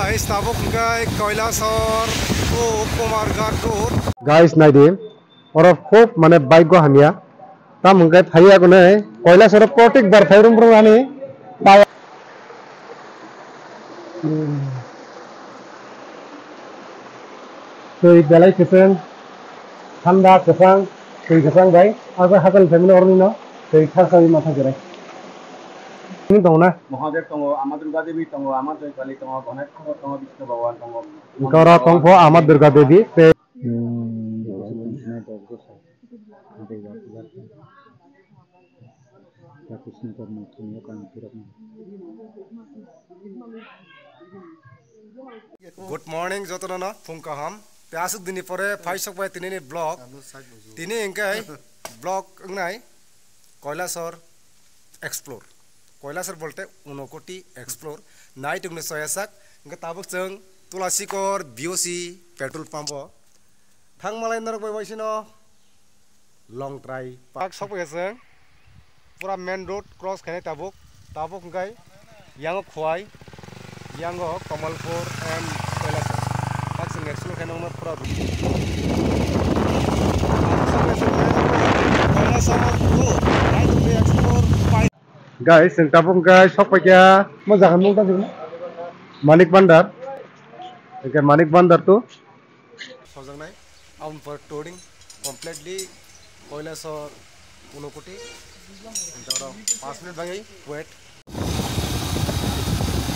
Guys, tabok guy Kailasor o Komarghat Road. Guys, naide, or hope mane bike go hamia. Tam mungkai thaya ko nae. Kailasor protek bar thayrum prani. Baya. Tui belai keseng, thanda kesang, tui kesang bai. Aga hakal family orni no. Tui khasai matha gerai. Ini tahu na. Mahadev tongo, Ama Durga Devi tongo, Ama Joy Kali tongo, Ganesh tongo, Vishnu Bhagwan tongo. Kara tongpo Ama Durga Devi. Good morning, Jotorana, Funkaham. Asuk dini pore, Faisok by Tini blog. Tini engkai blog ngai Kailasor explore. Kailasor bolte unokoti explore. Night ungne soyasak. Engka tabuk jeng Tulasikor BOC petrol pump. Thang malai narok boy boysino long drive. Pak sok yaseng. Pura main road cross kene tabuk. Tabuk engkai yang khwai. Yango Kamalpur and Kailasor. That's an explore kind of problem. Guys, yang tabung guys, sok pakai mau jangan mungkin sih. Manik Bandar. Oke, Manik Bandar tuh. Sojang nai, I'm for touring completely Kailasor Unokoti. Untuk orang 5 minit lagi, wait.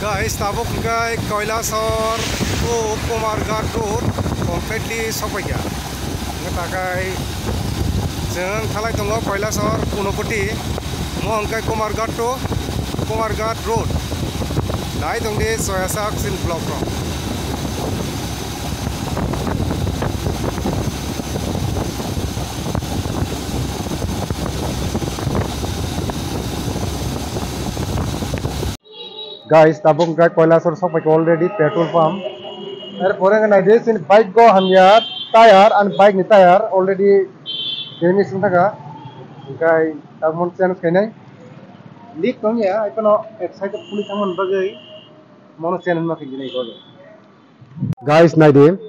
Guys, tabuk guys Kailasor o Komarghat Road completely sopaya. Ngatakai jeng thalai tongo Kailasor Unokoti mo angkai Komarghat Road. Nai tongde soyasak sin block ro. Guys, tabung guys Kailasor sok pakai already petrol pump. Pore kan ada sin bike go hamya tire and bike ni tire already damage suntaga. Guys, tabung channel kene leak kong ya, ipono excited pulis amon bagai mono channel ma kini ko. Guys, naide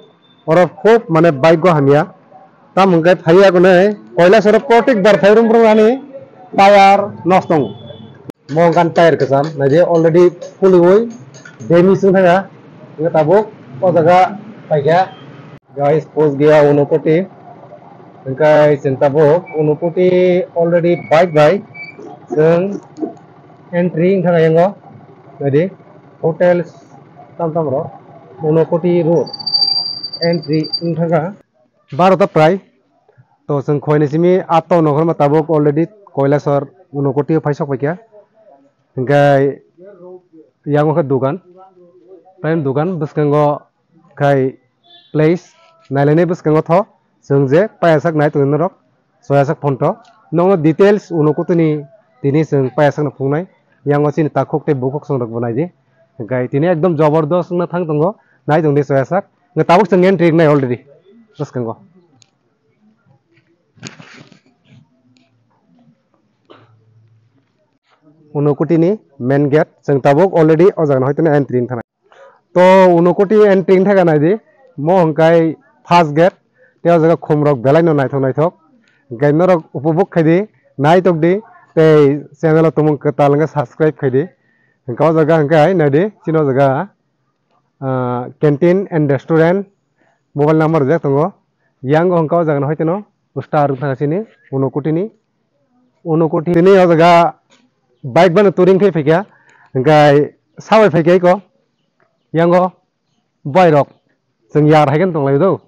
or of hope mane bike go hamya tabung guys thaya ko nae Kailasor protek bar thayrum prani tire nostong. Mongkan tire kesan, naje already fully woi, damage suntaga. Ini tabuk, oh jaga pakai. Guys, post gaya Unokoti. Guys, yang tabuk Unokoti already bike by. Seng entry intaga yang go. Jadi hotels tam ro. Unokoti road entry intaga. Baru tak pray. To seng koi ni sini atau nongkar matabuk already Kailasor Unokoti paisok pakai. Guys, yang ke dukan, prime dukan, bus kenggo kai place, nailene bus kenggo tho, sengje payasak naik tuh nerok, soyasak ponto, nongo details Unokoti ni tini seng payasak na pungnai, yang ngasi ni takuk te bukuk seng rok bunai je, guys, tini ekdom jabardast na thang tunggo, naik tuh ni soyasak, ngetabuk seng entry naik already, bus kenggo. Unokoti ni main gate seng tabuk already ojang hoite na entry thana to Unokoti entry thaga nai di mo hongkai first gate te jaga khumrok belai no naithok gai norok upobok khaidi nai tok di te channel tumung katalanga subscribe khaidi hongka jaga hongkai nai di chino jaga canteen and restaurant mobile number jak tongo yang hongka jaga hoite no star thanga sini Unokoti ni jaga bike bana touring kai phekya gai sawai phekya ko yango boy rok seng yar haigen tong lai do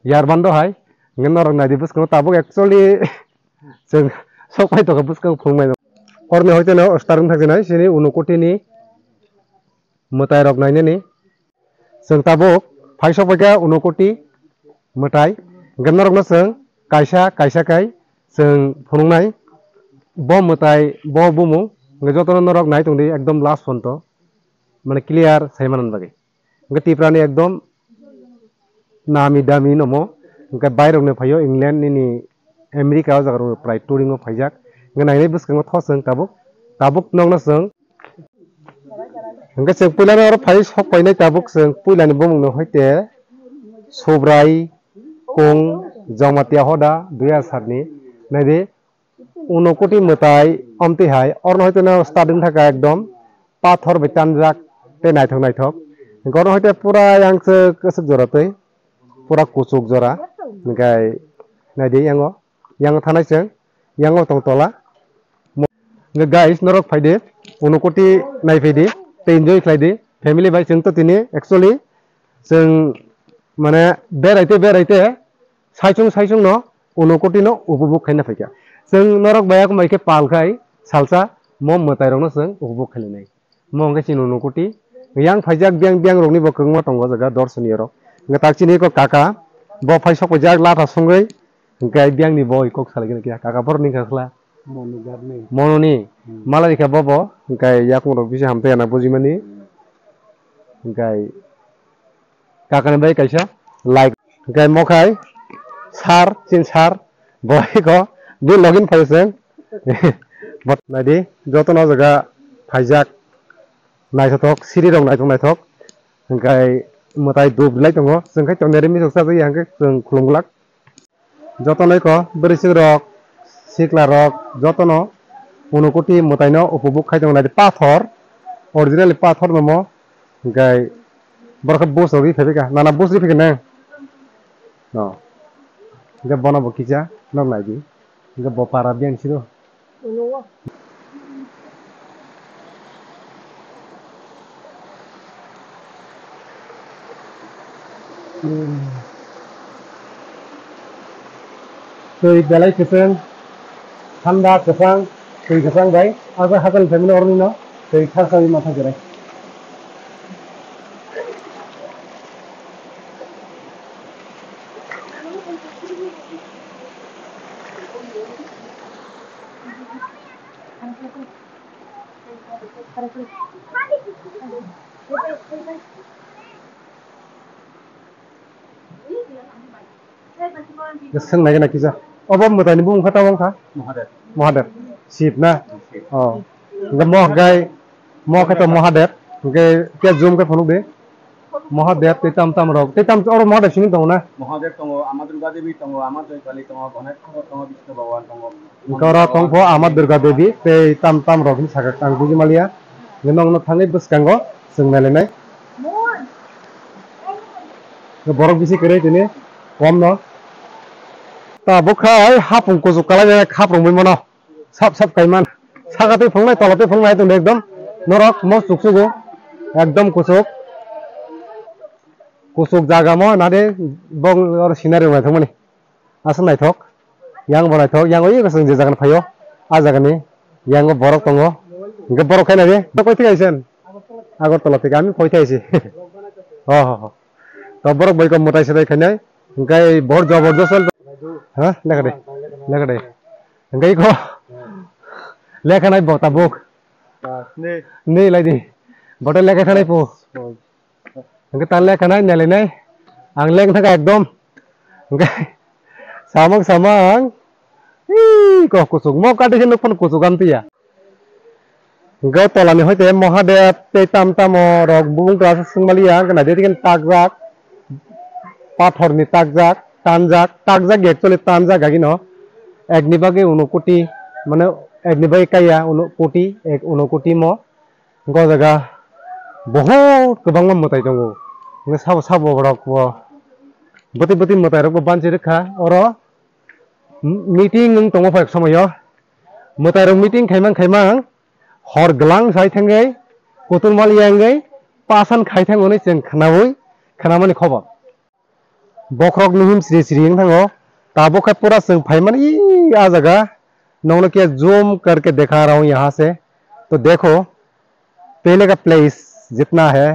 yar bando hai ngen norok na di bus ko tabuk actually seng sokai to bus ko phungmai orme hoite no starung thakjena sini Unokoti ni mutai rok naine ni seng tabuk phaisok phekya Unokoti mutai ngen norok no seng kaisa kai seng phunungnai bo mutai bo bumu ngejotono norok nai tongdi ekdom last fonto mane clear saimanan bagi ngati prani ekdom nami dami nomo ngka bairok ne phayo England ni America jagar prai touring o phaijak ngenai ne bus kang thoseng tabuk nong na seng Hingga जों पुलानो आरो phi सक पाइनाय Tabuk जों पुलानि बुंनो होइते सब्राय kung jamatia hoda 2007 nadi unokoti mutai omti hai orno hoyto na starting thaka ekdom pathor betanjak te naithok gono hoyte pura yangse kesuk joratoi pura kusuk jora ngai nadi yango thanai seng yango tongtola guys norok faide unokoti naifedi te enjoy khlaidi family bai seng to tini actually seng mane beraite saisung no unokoti no upobog khaina faika seng norok bayak maike palkhai salsa mom matai rok no seng upobog khailinai mong ke sin unokoti yang faijak biang rokni bo kongma tongo jaga dorshoni rok ngatak chini ko kaka bo faisok jak lata sungai gai biang ni boy kok salgena kia kaka bor ni khakla mononi malai kha bobo gai yakung rok bisi hamte na bujimani gai kaka ni bai kaisa like gai mokai sar chin sar boy ko di login faiseng bot nadi joto no jaga faijak naithotok siri rok naithok gai mutai dub lai tongo jengkai toneri mi joksa jai hangke jeng khulunglak joto noi ko berising rok sikla rok joto no unokoti mutai no upobog khaitong nadi pathor original pathor nomo gai borok bus ri phebika nana bus ri phikene no ga bono bokija nok naigi ga bo para biang siro tui belai keseng thanda kesang tui kesang bai aga hakal family orni no tui khasai matha gerai Geseng naik nak kisah. Apa mutai ni bung kata wong kah? Mohadet. Sip na. Oh. Moh gai. Moh kata mohadet. Gai kia zoom ke phone be. Mohadet tetam rok. Tetam orang mohadet sini tahu na. Mohadet tongo Ama Durga Devi tongo Ama Joy Kali tongo Ganesh tongo Vishnu Bhagwan tongo. Kora tongpo Ama Durga Devi tetam rok ni sagak tang buji malia. Ngenong no thangai bus kanggo seng melenai. Borok bisi kere tini. Kom no. Ta bukai hapung kusuk kala hapung bimono sap kaiman sagate phongnai tolate phongnai to ekdom norok mo suksugo ekdom kusuk jaga mo nade bong or sinari nai thongmani asan nai thok yang bonai thok yang oi kasung je jagan phayo a jaga ni yang borok tongo ge borok khaina re to koi thik aisen agor tola thik ami koi thaisi ho to borok bai ko motai sedai khainai gai bor jabardast hah lega deh enggak iko lega naik bawa tabuk nih lagi botol lega naik pu enggak tan lega naik nyali naik ang leng thak ekdom enggak samang kok kusuk mau kade hin pun kusuk am tia enggak tolani hoite mohadet te tam rok bung kras singmalia kana de kan tagjak pathor ni tagjak tanjak actually tanjak gagi no egnibage unokoti mane egnibage kaya unokoti unokoti mo go jaga bahut kobang mutai tongo nge sabo borok bo boti mutai rok banchi rekha oro meeting ng tongo phak somoyo mutai rok meeting khaimang hor glang sai thangai kotul mal yangai pasan khaithang oni jeng khanamani khobar bokrok nuhim sri thango Tabo का पूरा संग भाई मन आ जगह नौनो के zoom करके दिखा रहा हूँ यहाँ से तो देखो पहले का प्लेस जितना है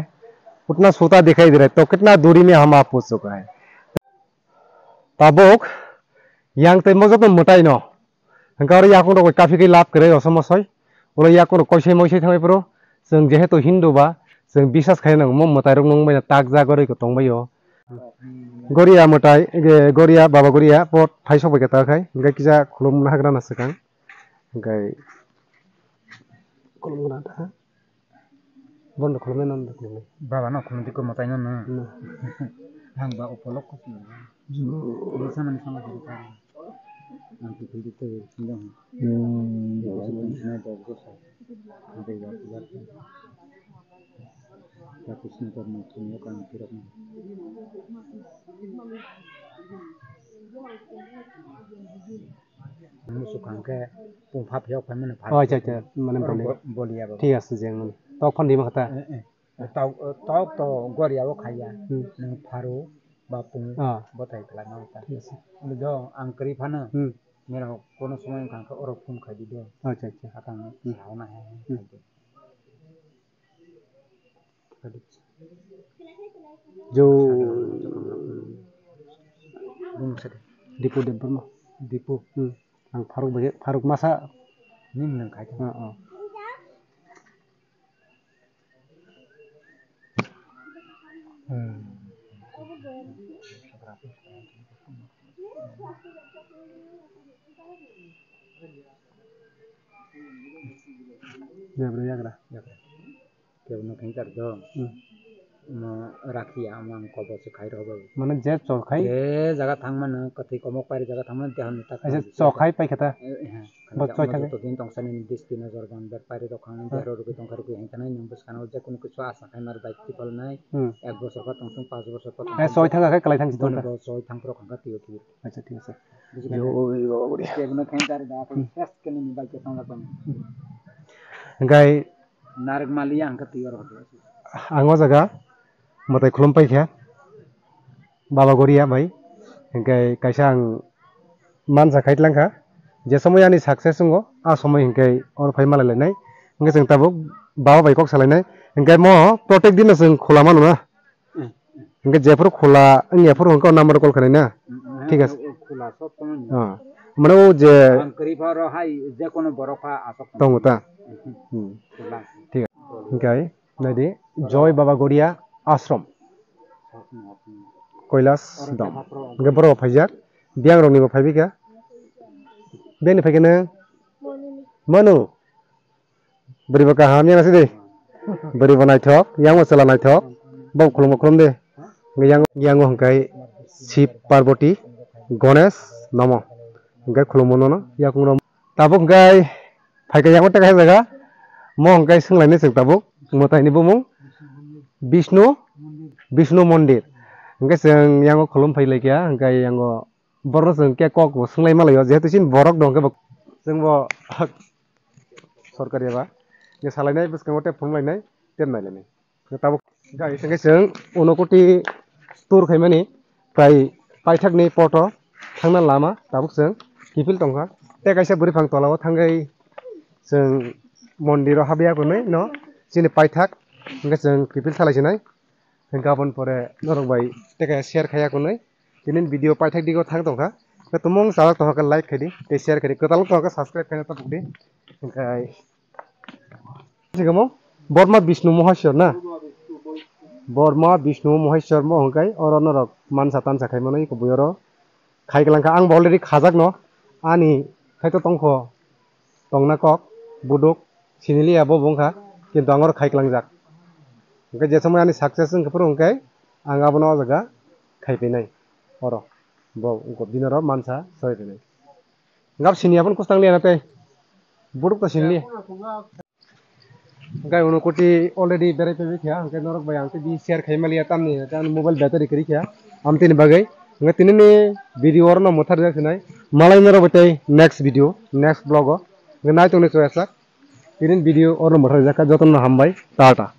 उतना सूता दिखाई दे रहा है तो कितना दूरी में हम आप पूछ चुका है ताबोक yang te mojo to mutai no hangkar ya ko काफी के लाभ करे असमसय ओला या को कोइसे मोइसे थांबाय प्रो जों जेहेतु हिंदू बा जों बिसास खायनां मम मुताय रक नंबाय ताक जा गरै को तंबायो Goria mutai Goria baba Goria pot faisok bai kata khai engai kija khulum na hagra na sakang engai khulum na ta bond khulme non khulme baba no khulme ko matai no na hang ba opolok ko ni sama ko ka nanti kita tinggal bagus nanti bagus nih karena punya kan kira musuh ke pump hiok kan mana oh aja mana boleh ya ঠিক আছে jeng mana tau kon di makata tau to gori ya kaya nang faru bapung botai kala na ta ini do angkri phana mera kono সময় kan ka orok pum khai di do acha akan sauna hai जो dipu dipu ang Faruk masa nim nang khai Yagra. Kaya nak hintar do, rakhi amang kau bos khai roh. Mana jet chokai? Jaga thang mana kathi komok pari jaga thang mana tihan tak. Aja chokai pai kata. Bos chokai thang. To din tong sani dis tin azar ban ber pari do khang ber ro tong kar ko hin tanai nyam bos kana je kun kuch asa khai mar baik tipal nai. Ek bosor ka tong 5 bosor ka. Chokai thang ka kalai thang situ. Chokai thang pro khang ka tiyo tiyo. Acha ঠিক আছে. Yo bodi. Kaya nak hintar da ko test kene ni baik thang la pam. Gai Narik Malia angkat tiga orang. Anggo jaga, matai khulum pai kya, Baba Goria bai, hingkai kaisang mansa kait langka, je somoy ani success ungo, somoy hingkai or pai malai nai, hingkai jeng tabuk Baba bai kok salai nai, hingkai mo protect din jeng khula manu na, hingkai jepur khula, ngepur hingkai number call khanai na, ঠিক আছে. Khula sob teman. Mana o je. Angkri baro hai, je kono boroka asok. Tong uta. ঠিক আছে গাই নাইদি জয় বাবা গড়িয়া আশ্রম কৈলাস দম গে বড় ফাইজাক বিয়াং রংনিবো ফাইবিকা বেনি ফাইকেনে মनु বরিবা কা হামিয়া নাসি দে বরিবা নাইথক ইয়াংও চলা নাইথক বম খুলম দে ইয়াংও হংকাই শিব পার্বতী গণেশ নম হংকাই খুলমনো না ইয়াকুং তাবক গাই ফাইকা ইয়াংও টাকা জায়গা Mohongkai senglainnya seng tabuk, mutai ini bumung, Vishnu Mondir. Engkai seng yang go kolom pai lagi ya, engkai yang go boros seng kia kok go senglai malah ya, jadi sin borok dong ke bak, seng bo sorkari apa, ya salahnya bes kemote phone lainnya, tem lainnya. Tabuk, engkai seng unokoti tur kai mani, pai thak ni poto, thangna lama, tabuk seng kipil tongka, teka isa beri phang tolawo thanggai seng Mondiro habia ko no sini paithak hingga jeng kipil salai sinai gabon pore norok bai teka share khaya ko nai tinin video paithak digo thang tongka ke tumong salak to ka like khadi te share khadi ko talok to ka subscribe khana ta bukdi hingkai sigamo Borma Vishnu Mohashwar na Borma Vishnu Mohashwar mo hingkai oro norok man satan sakai manai ko buyoro khai gelangka ang already khajak no ani khai to tongkho tongna kok buduk Sinili abo bongka, kintu angor khai kelangjak. Engkai je somoy ani success engkai puru engkai anga bono jaga khai pinai. Oro, bo engko dinoro mansa soi pinai. Ngap sini apun kustang liana tei. Buduk ta sinili. Engkai unokoti already berai pebi kya, engkai norok bai angke di share khai malia tamni tan mobile battery keri kya. Amtini bagai, engkai tinini video orno muthar jak sinai. Malai nero betai next video, next vlog o. Ngai tongni choyasak. Ini video orang berharga joton hambai tata.